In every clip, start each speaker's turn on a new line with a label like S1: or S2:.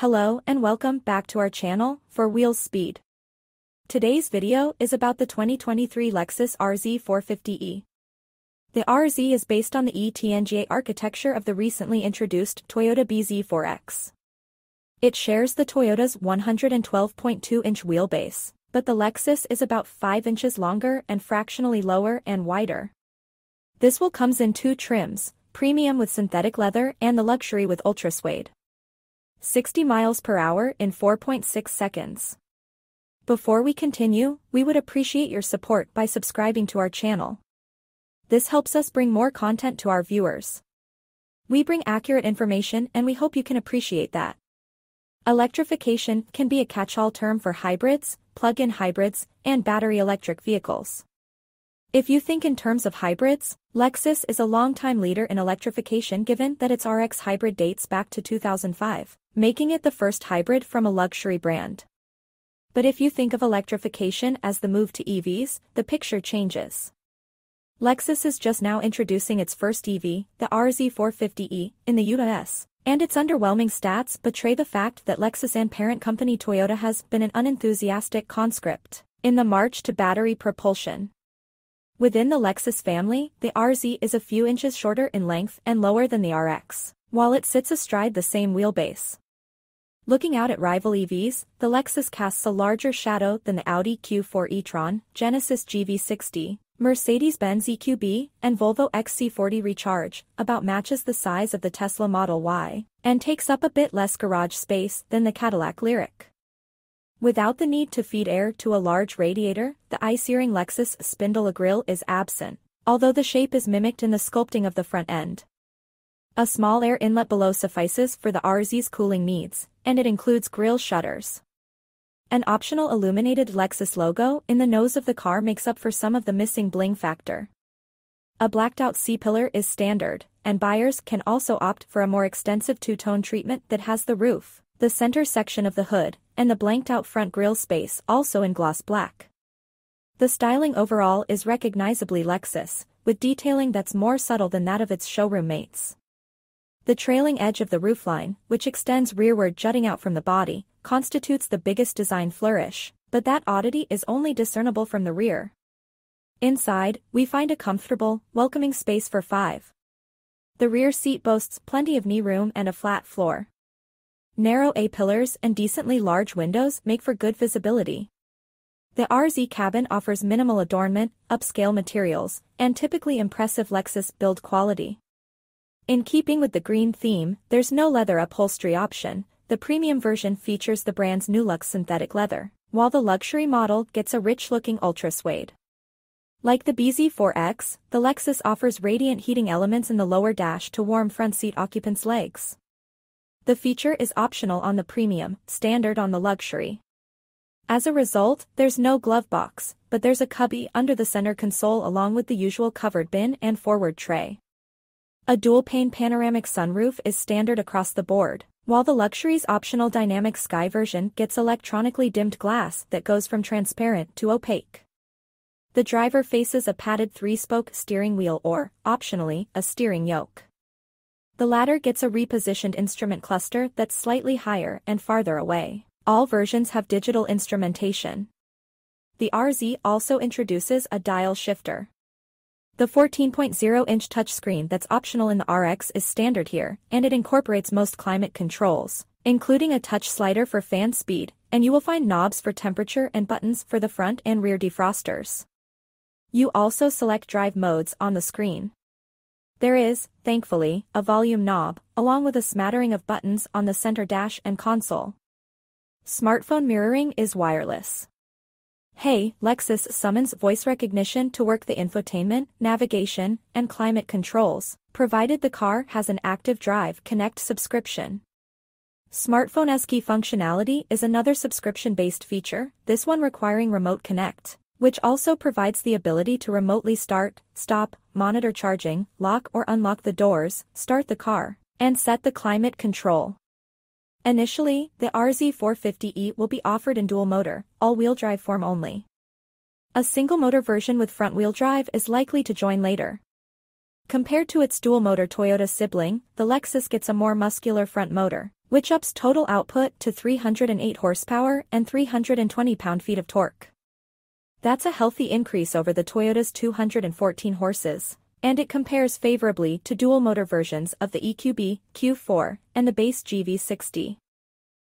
S1: Hello and welcome back to our channel, For Wheels Speed. Today's video is about the 2023 Lexus RZ450e. The RZ is based on the ETNGA architecture of the recently introduced Toyota BZ4X. It shares the Toyota's 112.2-inch wheelbase, but the Lexus is about 5 inches longer and fractionally lower and wider. This comes in two trims, premium with synthetic leather and the luxury with ultra suede. 60 miles per hour in 4.6 seconds. Before we continue, we would appreciate your support by subscribing to our channel. This helps us bring more content to our viewers. We bring accurate information and we hope you can appreciate that. Electrification can be a catch-all term for hybrids, plug-in hybrids, and battery electric vehicles. If you think in terms of hybrids, Lexus is a long-time leader in electrification given that its RX hybrid dates back to 2005, making it the first hybrid from a luxury brand. But if you think of electrification as the move to EVs, the picture changes. Lexus is just now introducing its first EV, the RZ450e, in the US, and its underwhelming stats betray the fact that Lexus and parent company Toyota has been an unenthusiastic conscript in the march to battery propulsion. Within the Lexus family, the RZ is a few inches shorter in length and lower than the RX, while it sits astride the same wheelbase. Looking out at rival EVs, the Lexus casts a larger shadow than the Audi Q4 e-tron, Genesis GV60, Mercedes-Benz EQB, and Volvo XC40 Recharge, about matches the size of the Tesla Model Y, and takes up a bit less garage space than the Cadillac Lyriq. Without the need to feed air to a large radiator, the eye-searing Lexus spindle grille is absent, although the shape is mimicked in the sculpting of the front end. A small air inlet below suffices for the RZ's cooling needs, and it includes grille shutters. An optional illuminated Lexus logo in the nose of the car makes up for some of the missing bling factor. A blacked-out C-pillar is standard, and buyers can also opt for a more extensive two-tone treatment that has the roof, the center section of the hood, and the blanked-out front grille space also in gloss black. The styling overall is recognizably Lexus, with detailing that's more subtle than that of its showroom mates. The trailing edge of the roofline, which extends rearward jutting out from the body, constitutes the biggest design flourish, but that oddity is only discernible from the rear. Inside, we find a comfortable, welcoming space for 5. The rear seat boasts plenty of knee room and a flat floor. Narrow A-pillars and decently large windows make for good visibility. The RZ cabin offers minimal adornment, upscale materials, and typically impressive Lexus build quality. In keeping with the green theme, there's no leather upholstery option. The premium version features the brand's Nulux synthetic leather, while the luxury model gets a rich-looking ultra suede. Like the BZ4X, the Lexus offers radiant heating elements in the lower dash to warm front seat occupants' legs. The feature is optional on the premium, standard on the luxury. As a result, there's no glove box, but there's a cubby under the center console along with the usual covered bin and forward tray. A dual-pane panoramic sunroof is standard across the board, while the luxury's optional dynamic sky version gets electronically dimmed glass that goes from transparent to opaque. The driver faces a padded 3-spoke steering wheel or, optionally, a steering yoke. The latter gets a repositioned instrument cluster that's slightly higher and farther away. All versions have digital instrumentation. The RZ also introduces a dial shifter. The 14.0-inch touchscreen that's optional in the RX is standard here, and it incorporates most climate controls, including a touch slider for fan speed, and you will find knobs for temperature and buttons for the front and rear defrosters. You also select drive modes on the screen. There is, thankfully, a volume knob, along with a smattering of buttons on the center dash and console. Smartphone mirroring is wireless. Hey, Lexus summons voice recognition to work the infotainment, navigation, and climate controls, provided the car has an Active Drive Connect subscription. Smartphone key functionality is another subscription-based feature, this one requiring Remote Connect, which also provides the ability to remotely start, stop, monitor charging, lock or unlock the doors, start the car, and set the climate control. Initially, the RZ450e will be offered in dual-motor, all-wheel drive form only. A single-motor version with front-wheel drive is likely to join later. Compared to its dual-motor Toyota sibling, the Lexus gets a more muscular front motor, which ups total output to 308 horsepower and 320 pound-feet of torque. That's a healthy increase over the Toyota's 214 horses, and it compares favorably to dual-motor versions of the EQB, Q4, and the base GV60.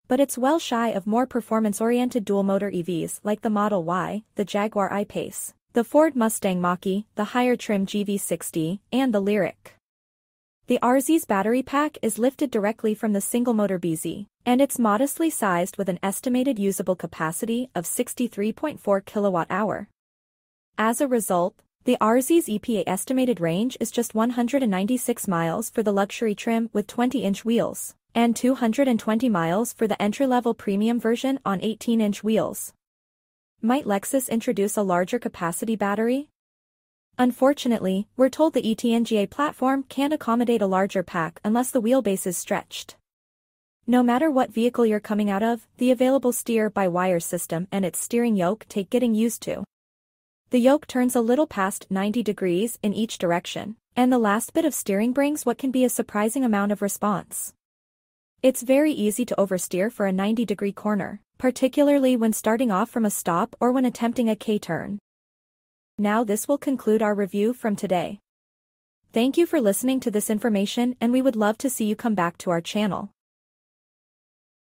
S1: But it's well shy of more performance-oriented dual-motor EVs like the Model Y, the Jaguar I-Pace, the Ford Mustang Mach-E, the higher-trim GV60, and the Lyriq. The RZ's battery pack is lifted directly from the single-motor BZ, and it's modestly sized with an estimated usable capacity of 63.4 kilowatt-hour. As a result, the RZ's EPA estimated range is just 196 miles for the luxury trim with 20-inch wheels, and 220 miles for the entry-level premium version on 18-inch wheels. Might Lexus introduce a larger capacity battery? Unfortunately, we're told the eTNGA platform can't accommodate a larger pack unless the wheelbase is stretched. No matter what vehicle you're coming out of, the available steer-by-wire system and its steering yoke take getting used to. The yoke turns a little past 90 degrees in each direction, and the last bit of steering brings what can be a surprising amount of response. It's very easy to oversteer for a 90-degree corner, particularly when starting off from a stop or when attempting a K-turn. Now this will conclude our review from today. Thank you for listening to this information, and we would love to see you come back to our channel.